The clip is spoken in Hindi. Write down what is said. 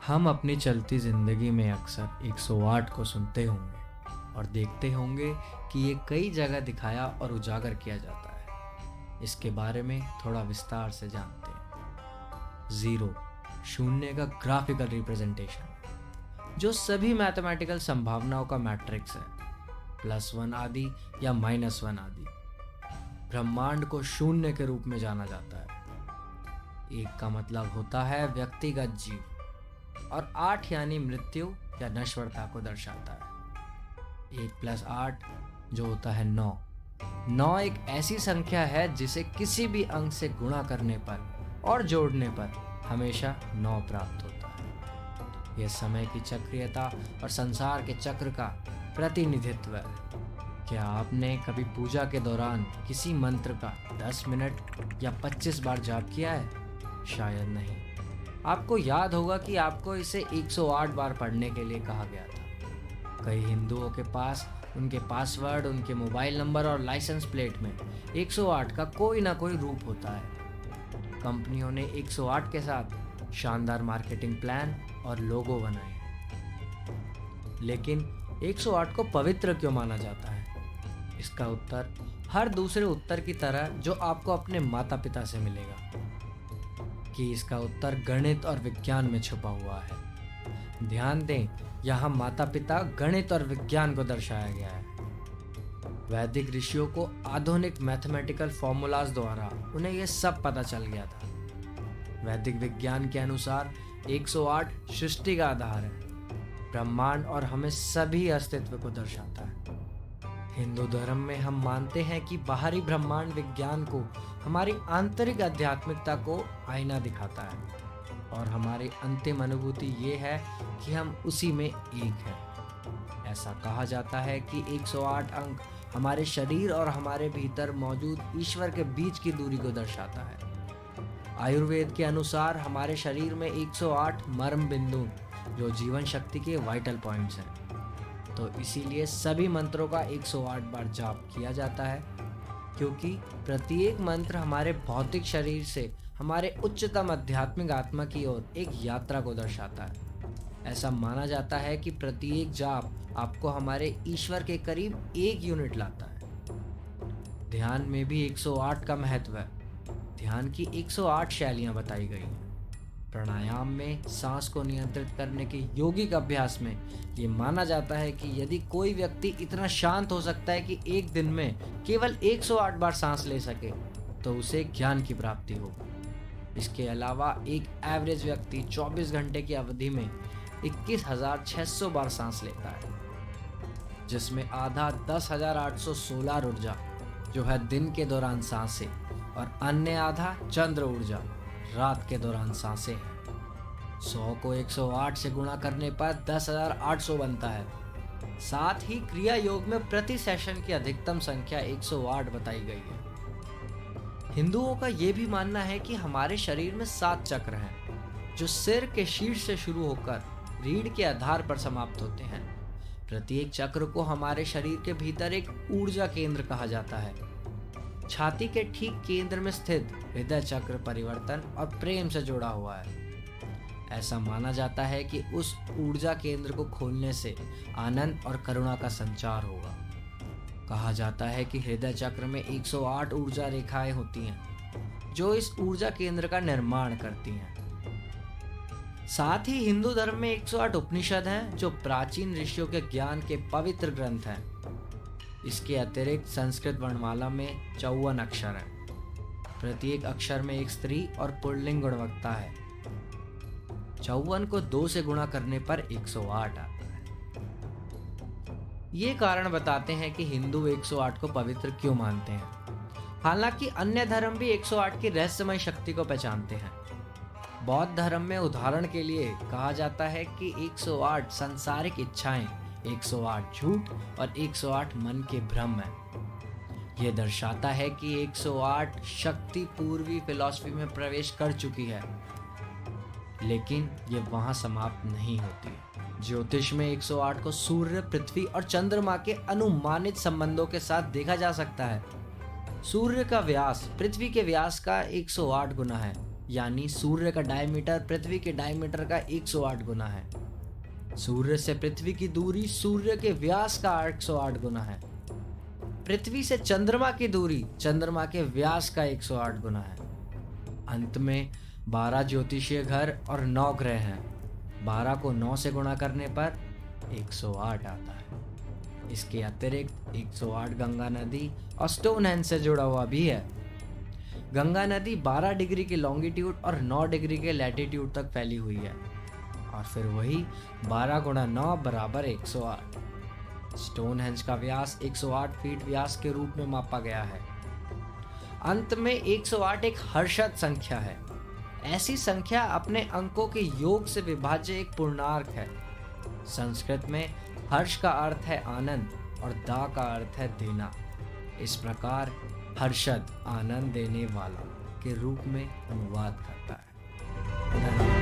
हम अपनी चलती ज़िंदगी में अक्सर 108 को सुनते होंगे और देखते होंगे कि ये कई जगह दिखाया और उजागर किया जाता है। इसके बारे में थोड़ा विस्तार से जानते हैं। ज़ीरो, शून्य का ग्राफिकल रिप्रेजेंटेशन, जो सभी मैथमेटिकल संभावनाओं का मैट्रिक्स है, +1 आदि या -1 आदि। ब्रह्मांड को शून्य के रूप में जाना जाता है। एक का मतलब होता है व्यक्तिगत जीव और 8 यानी मृत्यु या नश्वरता को दर्शाता है। 1 + 8 जो होता है 9। 9 एक ऐसी संख्या है जिसे किसी भी अंक से गुणा करने पर और जोड़ने पर हमेशा 9 प्राप्त होता है। यह समय की चक्रीयता और संसार के चक्र का प्रतिनिधित्व है। क्या आपने कभी पूजा के दौरान किसी मंत्र का 10 मिनट या 25 बार जाप किया है? शायद नहीं। आपको याद होगा कि आपको इसे 108 बार पढ़ने के लिए कहा गया था। कई हिंदुओं के पास उनके पासवर्ड, उनके मोबाइल नंबर और लाइसेंस प्लेट में 108 का कोई ना कोई रूप होता है। कंपनियों ने 108 के साथ शानदार मार्केटिंग प्लान और लोगो बनाए। लेकिन 108 को पवित्र क्यों माना जाता है? इसका उत्तर हर दूसरे उत्तर की तरह जो आपको अपने माता पिता से मिलेगा, कि इसका उत्तर गणित और विज्ञान में छुपा हुआ है। ध्यान दें, यहाँ माता पिता, गणित और विज्ञान को दर्शाया गया है। वैदिक ऋषियों को आधुनिक मैथमेटिकल फॉर्मूलाज द्वारा उन्हें यह सब पता चल गया था। वैदिक विज्ञान के अनुसार 108 सृष्टि का आधार है, ब्रह्मांड और हमें सभी अस्तित्व को दर्शाता है। हिंदू धर्म में हम मानते हैं कि बाहरी ब्रह्मांड विज्ञान को हमारी आंतरिक आध्यात्मिकता को आईना दिखाता है और हमारी अंतिम अनुभूति ये है कि हम उसी में एक हैं। ऐसा कहा जाता है कि 108 अंक हमारे शरीर और हमारे भीतर मौजूद ईश्वर के बीच की दूरी को दर्शाता है। आयुर्वेद के अनुसार हमारे शरीर में 108 मर्म बिंदु जो जीवन शक्ति के वाइटल पॉइंट्स हैं। तो इसीलिए सभी मंत्रों का 108 बार जाप किया जाता है, क्योंकि प्रत्येक मंत्र हमारे भौतिक शरीर से हमारे उच्चतम आध्यात्मिक आत्मा की ओर एक यात्रा को दर्शाता है। ऐसा माना जाता है कि प्रत्येक जाप आपको हमारे ईश्वर के करीब 1 यूनिट लाता है। ध्यान में भी 108 का महत्व है। ध्यान की 108 शैलियाँ बताई गई हैं। प्राणायाम में सांस को नियंत्रित करने के योगिक अभ्यास में ये माना जाता है कि यदि कोई व्यक्ति इतना शांत हो सकता है कि एक दिन में केवल 108 बार सांस ले सके तो उसे ज्ञान की प्राप्ति होगी। इसके अलावा एक एवरेज व्यक्ति 24 घंटे की अवधि में 21,600 बार सांस लेता है, जिसमें आधा 10,816 ऊर्जा जो है दिन के दौरान सांसें और अन्य आधा चंद्र ऊर्जा रात के दौरान सांसें हैं। 100 को 108 से गुणा करने पर 10,800 बनता है। साथ ही क्रिया योग में प्रति सेशन की अधिकतम संख्या 108 बताई गई है। हिंदुओं का ये भी मानना है कि हमारे शरीर में 7 चक्र हैं, जो सिर के शीर्ष से शुरू होकर रीढ़ के आधार पर समाप्त होते हैं। प्रत्येक चक्र को हमारे शरीर के भीतर एक ऊर्जा केंद्र कहा जाता है। छाती के ठीक केंद्र में स्थित हृदय चक्र परिवर्तन और प्रेम से जुड़ा हुआ है। ऐसा माना जाता है कि उस ऊर्जा केंद्र को खोलने से आनंद और करुणा का संचार होगा। कहा जाता है कि हृदय चक्र में 108 ऊर्जा रेखाएं होती हैं, जो इस ऊर्जा केंद्र का निर्माण करती हैं। साथ ही हिंदू धर्म में 108 उपनिषद हैं, जो प्राचीन ऋषियों के ज्ञान के पवित्र ग्रंथ हैं। इसके अतिरिक्त संस्कृत वर्णमाला में 54 अक्षर हैं। प्रत्येक अक्षर में एक स्त्री और पुल्लिंग गुणवत्ता है। 54 को 2 से गुणा करने पर 108 आता है। ये कारण बताते हैं कि हिंदू 108 को पवित्र क्यों मानते हैं। हालांकि अन्य धर्म भी 108 की रहस्यमय शक्ति को पहचानते हैं। बौद्ध धर्म में उदाहरण के लिए कहा जाता है कि 108 सांसारिक इच्छाएं, 108 झूठ और 108 मन के भ्रम है। यह दर्शाता है कि 108 शक्ति पूर्वी फिलॉसफी में प्रवेश कर चुकी है, लेकिन यह वहां समाप्त नहीं होती। ज्योतिष में 108 को सूर्य, पृथ्वी और चंद्रमा के अनुमानित संबंधों के साथ देखा जा सकता है। सूर्य का व्यास पृथ्वी के व्यास का 108 गुना है यानी सूर्य का डायमीटर पृथ्वी के डायमीटर का 108 गुना है। सूर्य से पृथ्वी की दूरी सूर्य के व्यास का 108 गुना है। पृथ्वी से चंद्रमा की दूरी चंद्रमा के व्यास का 108 गुना है। अंत में 12 ज्योतिषीय घर और 9 ग्रह हैं। 12 को 9 से गुणा करने पर 108 आता है। इसके अतिरिक्त 108 गंगा नदी और स्टोनहेंज से जुड़ा हुआ भी है। गंगा नदी 12 डिग्री के लॉन्गिट्यूड और 9 डिग्री के लैटिट्यूड तक फैली हुई है और फिर वही 12 गुणा 9 बराबर 108। स्टोनहेंज का व्यास 108 फीट व्यास के रूप में मापा गया है। अंत में 108 एक हर्षद संख्या है। ऐसी संख्या अपने अंकों के योग से विभाज्य एक पूर्णांक है। संस्कृत में हर्ष का अर्थ है आनंद और दा का अर्थ है देना। इस प्रकार हर्षद आनंद देने वाला के रूप में अनुवाद करता है। धन्यवाद।